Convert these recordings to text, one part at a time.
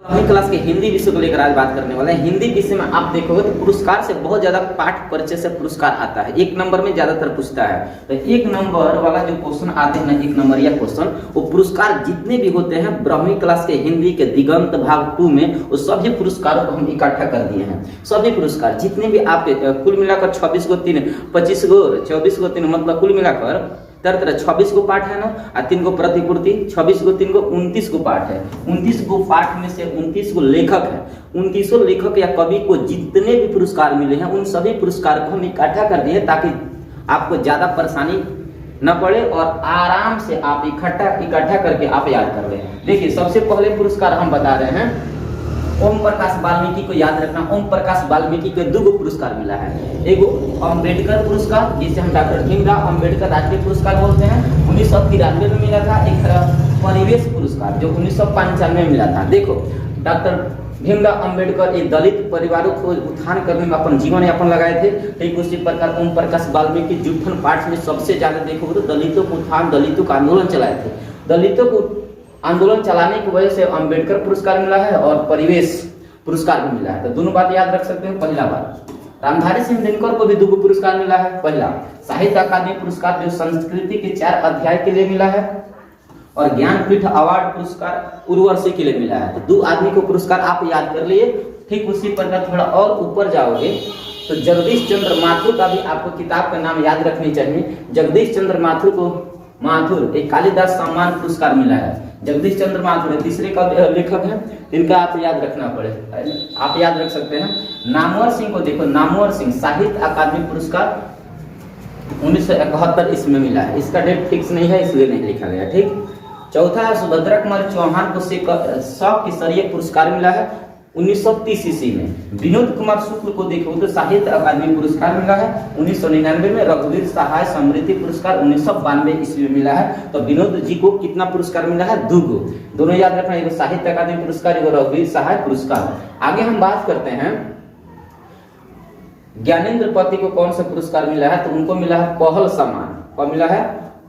9वीं class के हिंदी विषय को लेकर आज बात करने वाले हैं। हिंदी विषय में आप देखोगे तो पुरस्कार से बहुत ज्यादा पाठ परिचय से पुरस्कार आता है। एक नंबर में ज्यादातर पूछता है, तो एक नंबर वाला जो क्वेश्चन आते हैं ना, एक नंबर या क्वेश्चन, वो पुरस्कार जितने भी होते हैं 12वीं क्लास के हिंदी के दिगंत भाग 2 में, वो सभी पुरस्कारों को हम इकट्ठा कर दिए हैं। सभी पुरस्कार जितने भी आपके कुल मिलाकर 26 को 3 25 को 24 को 3 मतलब कुल मिलाकर 26 को पाठ है ना, और 3 को प्रतिपूर्ति, 26 को 3 को 29 को पाठ है। 29 को पाठ में से 29 को लेखक है। 29 लेखक या कवि को जितने भी पुरस्कार मिले हैं उन सभी पुरस्कार को हम इकट्ठा कर दिए ताकि आपको ज्यादा परेशानी न पड़े और आराम से आप इकट्ठा करके आप याद कर ले। देखिए सबसे पहले पुरस्कार हम बता रहे हैं, ओम प्रकाश वाल्मीकि को याद रखना। ओम प्रकाश वाल्मीकि को 2 पुरस्कार मिला है। एक अम्बेडकर पुरस्कार जिसे हम डॉक्टर भीमराव अम्बेडकर राष्ट्रीय पुरस्कार बोलते हैं, 1993 में मिला था। एक परिवेश पुरस्कार जो 1995 में मिला था। देखो डॉक्टर भीमराव अम्बेडकर एक दलित परिवारों को उत्थान करने में अपन जीवन यापन लगाए थे। ठीक उसी प्रकार ओम प्रकाश वाल्मीकि जूठन पाठ में सबसे ज्यादा देखोगे तो दलितों को उत्थान, दलितों का आंदोलन चलाए थे। दलितों को आंदोलन चलाने की वजह से अम्बेडकर पुरस्कार मिला है और परिवेश पुरस्कार भी मिला है। तो दोनों बात याद रख सकते हो। पहला बात, रामधारी सिंह दिनकर को भी 2 पुरस्कार मिला है। पहला साहित्य अकादमी पुरस्कार जो संस्कृति के 4 अध्याय के लिए मिला है, और ज्ञानपीठ अवार्ड पुरस्कार उर्वशी के लिए मिला है। तो 2 आदमी को पुरस्कार आप याद कर लिए। ठीक उसी प्रकार थोड़ा और ऊपर जाओगे तो जगदीश चंद्र माथुर का भी आपको किताब का नाम याद रखनी चाहिए। जगदीश चंद्र माथुर को एक कालिदास सम्मान पुरस्कार मिला है। जगदीश चंद्र माथुर तीसरे का लेखक है, इनका आप याद रखना पड़े, आप याद रख सकते हैं। नामवर सिंह को देखो, नामवर सिंह साहित्य अकादमी पुरस्कार 1971 इसमें मिला है। इसका डेट फिक्स नहीं है इसलिए नहीं लिखा गया। ठीक। चौथा है सुभद्रा कुमार चौहान को 100 केसरीय पुरस्कार मिला है 1930 ईस्वी में। विनोद कुमार शुक्ल को देखो तो साहित्य अकादमी पुरस्कार मिला है 1999 में। रघुवीर सहाय समृद्धि पुरस्कार 1992 ईस्वी में मिला है। तो विनोद जी को कितना पुरस्कार मिला है? 2 दोनों याद रखना, एक साहित्य अकादमी पुरस्कार, एक रघुवीर सहाय पुरस्कार। आगे हम बात करते हैं ज्ञानेंद्र पति को कौन सा पुरस्कार मिला है, तो उनको मिला है पहल सम्मान। कब मिला है?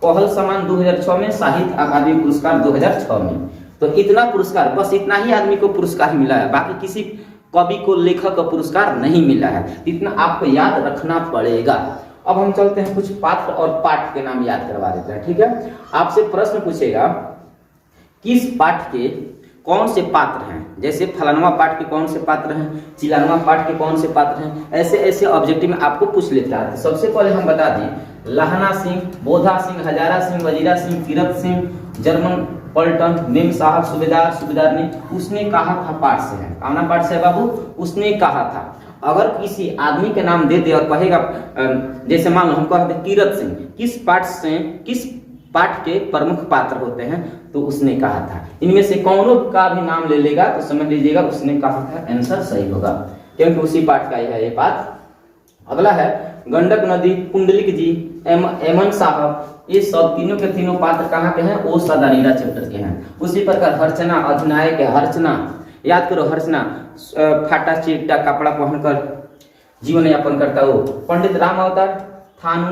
पहल सम्मान 2006 में, साहित्य अकादमी पुरस्कार 2006 में। तो इतना पुरस्कार, बस इतना ही आदमी को पुरस्कार मिला है, बाकी किसी कवि को लेखक का पुरस्कार नहीं मिला है। इतना आपको याद रखना पड़ेगा। अब हम चलते हैं कुछ पात्र और पाठ के नाम याद करवा देते हैं। ठीक है, आपसे प्रश्न पूछेगा किस पाठ के कौन से पात्र हैं, जैसे फलानवा पाठ के कौन से पात्र हैं, चिलानवा पाठ के कौन से पात्र हैं, ऐसे ऐसे ऑब्जेक्टिव में आपको पूछ लेता है। सबसे पहले हम बता दें, लहना सिंह, बोधा सिंह, हजारा सिंह, वजीरा सिंह, तीरथ सिंह, जर्मन पलटन, मेम साहब, सूबेदार ने उसने कहा था पाठ से है। कामना पाठ से है बाबू, उसने कहा था। अगर किसी आदमी के नाम दे दे और कहेगा, जैसे मान लो हम कहते तीरथ सिंह, किस पाठ के प्रमुख पात्र होते हैं, तो उसने कहा था। इनमें से कौनों का भी नाम ले लेगा तो समझ लीजिएगा उसने कहा था, आंसर सही होगा, क्योंकि उसी पाठ का है ये बात। अगला है गंडक नदी, पुंडलिक जी, एमन साहब, ये सब तीनों के तीनों पात्र कहाँ के हैं? ओ सदारीरा चैप्टर के हैं। उसी प्रकार हर्चना अधिनायक है। हर्चना याद करो, हर्चना फाटा चिट्टा कपड़ा पहनकर जीवन यापन करता हो। पंडित राम अवतार, थानू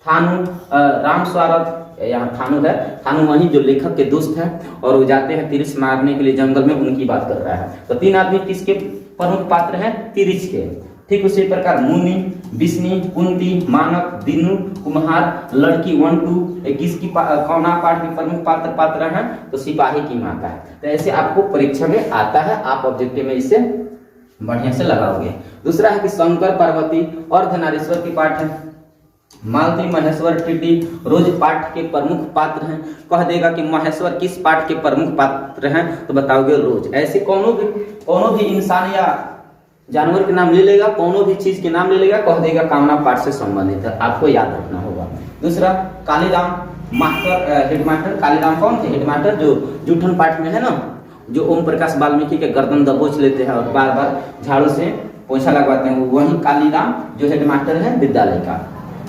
राम स्वागत, यहाँ थानू है, थानू वही जो लेखक के दोस्त है और वो जाते हैं तिरिस मारने के लिए जंगल में, उनकी बात कर रहा है। तो 3 आदमी किसके प्रमुख पात्र हैं? तिरिस के। ठीक उसी प्रकार मुनि, विष्णु, कुंती, मानक, दिनु, कुम्हार, लड़की 1 2 किसकी कौना पाठ के प्रमुख पात्र हैं? तो सिपाही की माता है। तो ऐसे आपको परीक्षा में आता है, आप ऑब्जेक्टिव में इसे बढ़िया से लगाओगे। दूसरा है कि शंकर पार्वती, अर्धनारीश्वर की पाठ है। मालती, महेश्वर, टिटी, रोज पाठ के प्रमुख पात्र हैं। कह देगा कि महेश्वर किस पाठ के प्रमुख पात्र हैं, तो बताओगे रोज। ऐसे कोनो भी इंसान या जानवर के नाम ले लेगा, कोनो भी चीज के नाम ले लेगा, कह देगा कामना पाठ से संबंधित है, आपको याद रखना होगा। दूसरा कालीराम मास्टर, हेडमास्टर कालीराम कौन थे? हेडमास्टर जो जूठन पाठ में है ना, जो ओम प्रकाश वाल्मीकि के गर्दन दबोच लेते हैं और बार बार झाड़ू से पोछा लगवाते हैं, वही कालीराम जो हेडमास्टर है विद्यालय का।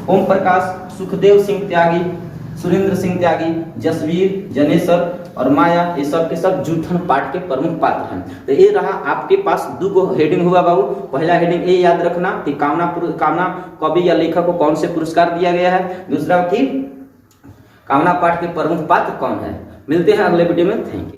ओम प्रकाश, सुखदेव सिंह त्यागी, सुरेंद्र सिंह त्यागी, जसवीर, जनेश्वर और माया, ये सब के सब जूठन पाठ के प्रमुख पात्र हैं। तो ये रहा आपके पास 2 हेडिंग हुआ बाबू। पहला हेडिंग ये याद रखना कि कामना कवि या लेखक को कौन से पुरस्कार दिया गया है। दूसरा कि कामना पाठ के प्रमुख पात्र कौन है। मिलते हैं अगले वीडियो में। Thank you.